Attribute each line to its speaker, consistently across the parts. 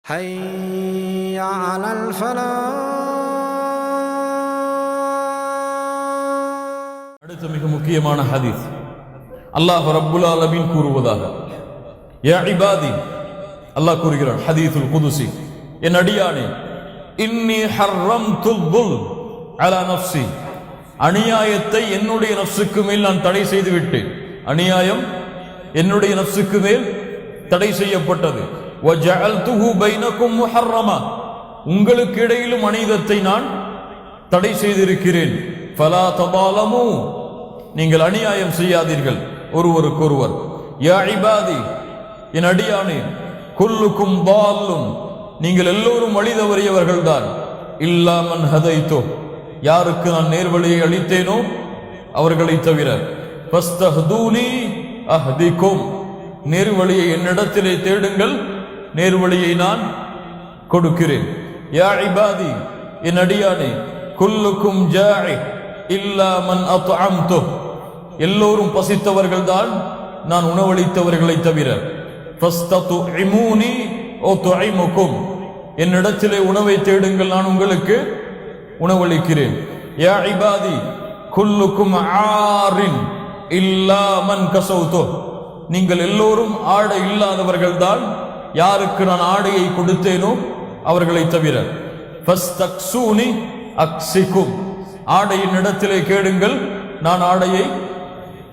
Speaker 1: حي على الفلاح.
Speaker 2: அடுத்த மிக முக்கியமான ஹதீஸ் அல்லாஹ் ரப்புல் ஆலமீன் கூறுவதாக, யா இபாதி, அல்லாஹ் கூறுகிறான் ஹதீஸுல் குதுசி, என் அடியானே, இன்னி ஹர்ரம்துல் துல் அலா நஃப்ஸி, அநியாயத்தை என்னுடைய நஃப்ஸுக்கு மேல் நான் தடை செய்து விட்டேன். அநியாயம் என்னுடைய நஃப்ஸுக்கு மேல் தடை செய்யப்பட்டது. வஜஅல்துஹு பைனக்கும் முஹர்ரமா, உங்களுக்கு இடையிலும் அநீதத்தை நான் தடை செய்திருக்கிறேன். ஃபலா தபாலமு, நீங்கள் அநியாயம் செய்யாதீர்கள் ஒருவருக்கொருவர். யா இபாதி, என் அடியானே, குல்லுக்கும் தால்லும், நீங்கள் எல்லோரும் வழி தவறியவர்கள் தான். இல்லா மன் ஹதைத்தோ, யாருக்கு நான் நேர்வழியை அளித்தேனோ அவர்களை தவிர. ஃபஸ்தஹ்தூனி அஹ்திக்கும், நேர்வழியை என்னிடத்திலே தேடுங்கள், நேர்வழியை நான் கொடுக்கிறேன். யா இபாதி, என் அடியானே, குல்லுக்கும் ஜாஇ இல்லா மன் அத்அம்து, எல்லோரும் பசித்தவர்கள் தான், நான் உணவளித்தவர்களை தவிர. ஃபஸ்ததுஇமூனி உத்இமுக்கும், என்னிடத்திலே உணவை தேடுங்கள், நான் உங்களுக்கு உணவளிக்கிறேன். யா இபாதி, குல்லுக்கும் ஆரின் இல்லா மன் கஸௌது, நீங்கள் எல்லோரும் ஆடை இல்லாதவர்கள் தான், யாருக்கு நான் ஆடையை கொடுத்தேனோ அவர்களை தவிர. ஃபஸ்தக்ஸூனி அக்ஸிக்கும், ஆடையின் இடத்திலே கேடுங்கள், நான் ஆடையை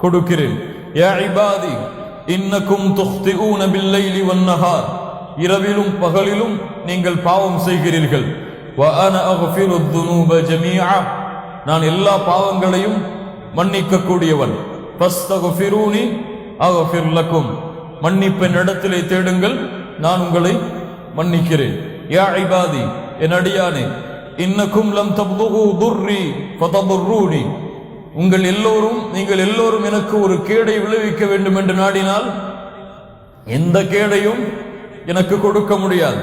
Speaker 2: கொடுக்கிறேன். யா இபாதி, இன்னக்கும் துக்திஊன பில்லைலி வன்னஹார், இரவிலும் பகலிலும் நீங்கள் பாவம் செய்கிறீர்கள். வ அன அக்ஃபிரு துனூப ஜமீஆ, நான் எல்லா பாவங்களையும் மன்னிக்க கூடியவன். ஃபஸ்தக்ஃபிரூனி அக்ஃபிர் லக்கும், மன்னிப்பின் இடத்திலே தேடுங்கள், நான் உங்களை மன்னிக்கிறேன். யா இபாதி, என் அடியானே, இன்னக்கும் லம் தப்துகு துர்ரி ஃபததுர்ரூனி, நீங்கள் எல்லோரும் எனக்கு ஒரு கேடை விளைவிக்க வேண்டும் என்று நாடினால் எந்த கேடையும் எனக்கு கொடுக்க முடியாது.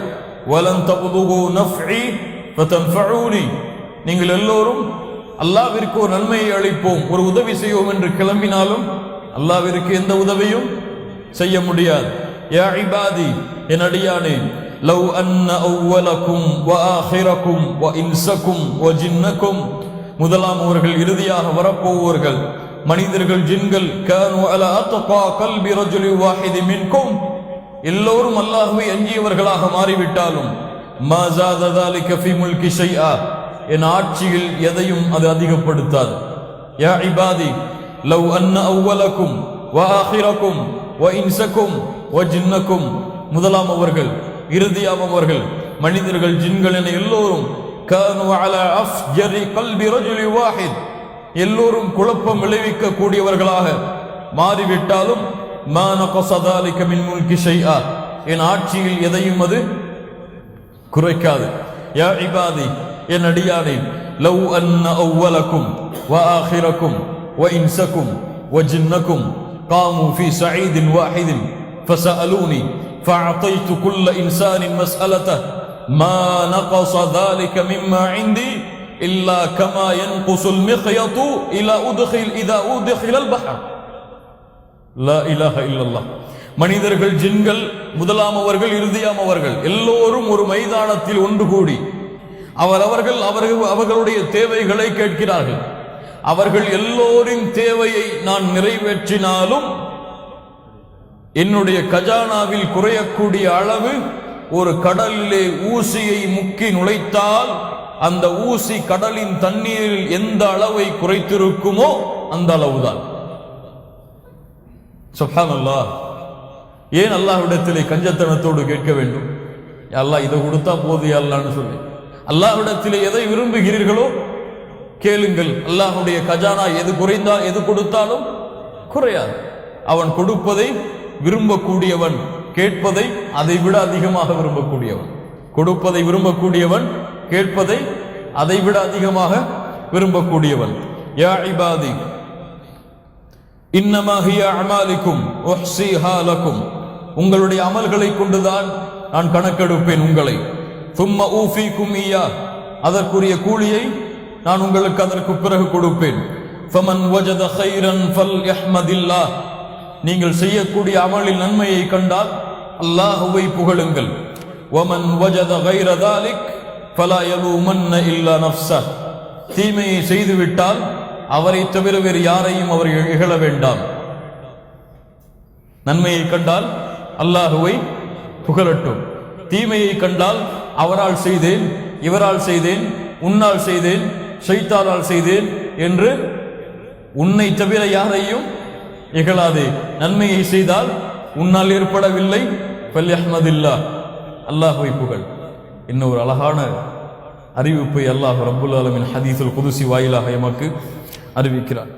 Speaker 2: வலன் தப்துகு நஃப்இ ஃபதன்ஃபஊனி, நீங்கள் எல்லோரும் அல்லாஹ்விற்கு ஒரு நன்மையை அளிப்போம், ஒரு உதவி செய்வோம் என்று கிளம்பினாலும் அல்லாஹ்விற்கு எந்த உதவியும் செய்ய முடியாது. யா இபாதி, என் அடியானே, லவ் அன்ன அவ்வலக்கும் வ ஆஹிரக்கும் வ இன்சக்கும் வ ஜின்னக்கும், முதலாம் அவர்கள் இறுதியாக வரப்போவர்கள் மனிதர்கள் ஜின்கள், கானு அலா அத்கா கல்பி ரஜுலி வாஹிதி மின்கும், எல்லோரும் அல்லாஹ்வை அஞ்சியவர்களாக மாறிவிட்டாலும், மா ஜாத ذلك في ملك شيئا, என் ஆட்சியில் எதையும் அது அதிகப்படுத்தாது. யா இபாதி, லவ் அன்ன அவ்வலக்கும் வ ஆஹிரக்கும் வ இன்சக்கும் வ ஜின்னக்கும், முதலாம் அவர்கள் இறுதியாம் அவர்கள் மனிதர்கள் ஜின்கள் என எல்லோரும், கானு அலா அஃப்ஜரி கல்பி ரஜுலி வாஹித், எல்லோரும் குழப்பம் விளைவிக்க கூடியவர்களாக மாறிவிட்டாலும், மா நகஸ ذلك மின் முல்கி ஷைஆ, என் ஆட்சியில் எதையும் அது குறைக்காது. யா இபாதி, என் அடியானே, லவ் அன்ன அவ்வலக்கும் வ ஆஹிரக்கும் வ இன்சக்கும் வ ஜின்னக்கும் காமு ஃபீ ஸஈதின் வாஹிதின் ஃபஸஅலூனி ஃபஅதைது குல்ல இன்சானின் மஸ்அலதஹு மா நகஸ ذلك மிம்மா இன்தி இல்லா கமா யன்குஸுல் மிக்யது இதா உத்கிலல் பஹர். லா இலாஹ இல்லல்லாஹ். மனிதர்கள் ஜின்கள் முதலாம் அவர்கள் இறுதியாம் அவர்கள் எல்லோரும் ஒரு மைதானத்தில் ஒன்று கூடி அவர்களுடைய தேவைகளை கேட்கிறார்கள். அவர்கள் எல்லோரின் தேவையை நான் நிறைவேற்றினாலும் என்னுடைய கஜானாவில் குறையக்கூடிய அளவு, ஒரு கடலிலே ஊசியை முக்கி நுழைத்தால் அந்த ஊசி கடலின் தண்ணீரில் எந்த அளவை குறைத்திருக்குமோ அந்த அளவுதான். சுப்ஹானல்லாஹ். ஏன் அல்லாஹ்விடத்திலே கஞ்சத்தனத்தோடு கேட்க வேண்டும்? அல்லாஹ் இதை கொடுத்தா போது அல்லாஹ்னு சொல்லி, அல்லாஹ்விடத்திலே எதை விரும்புகிறீர்களோ கேளுங்கள். அல்லாஹ்வுடைய கஜானா எது குறைந்தால் எது கொடுத்தாலும் குறையாது. அவன் கொடுப்பதை விரும்பக்கூடியவன், கேட்பதை அதை விட அதிகமாக விரும்பக்கூடியவன். கொடுப்பதை விரும்பக்கூடியவன், கேட்பதை அதை விட அதிகமாக விரும்பக்கூடியவன். யா இபாதி, இன்னமா ஹிய அமாலிக்கும் உஹ்ஸீஹா லக்கும், உங்களுடைய அமல்களை கொண்டுதான் நான் கணக்கெடுப்பேன் உங்களை. தும்ம ஊஃபீக்கும் இய்யா, அதற்குரிய கூலியை நான் உங்களுக்கு அதற்கு பிறகு கொடுப்பேன். ஃபமன் வஜத கைரன் ஃபல்யஹ்மதில்லாஹ், நீங்கள் செய்யக்கூடிய அமலில் நன்மையை கண்டால் அல்லாஹுவை புகழுங்கள். ومن وجد غير ذلك فلا يلومن إلا نفسه. தீமையை செய்துவிட்டால் அவரை தவிர வேறு யாரையும் அவர் இகழ வேண்டாம். நன்மையை கண்டால் அல்லாஹுவை புகழட்டும். தீமையை கண்டால் அவரால் செய்தேன், இவரால் செய்தேன், உன்னால் செய்தேன், ஷைத்தானால் செய்தேன் என்று உன்னை தவிர யாரையும் இகழாதே. நன்மையை செய்தால் உன்னால் ஏற்படவில்லை, ஃபல்யஹ்மதில்லாஹ், அல்லாஹுவை புகழ். இன்னொரு அழகான அறிவிப்பை அல்லாஹ் ரப்புல் ஆலமீன் ஹதீஸுல் குதுசி வாயிலாக எமக்கு அறிவிக்கிறார்.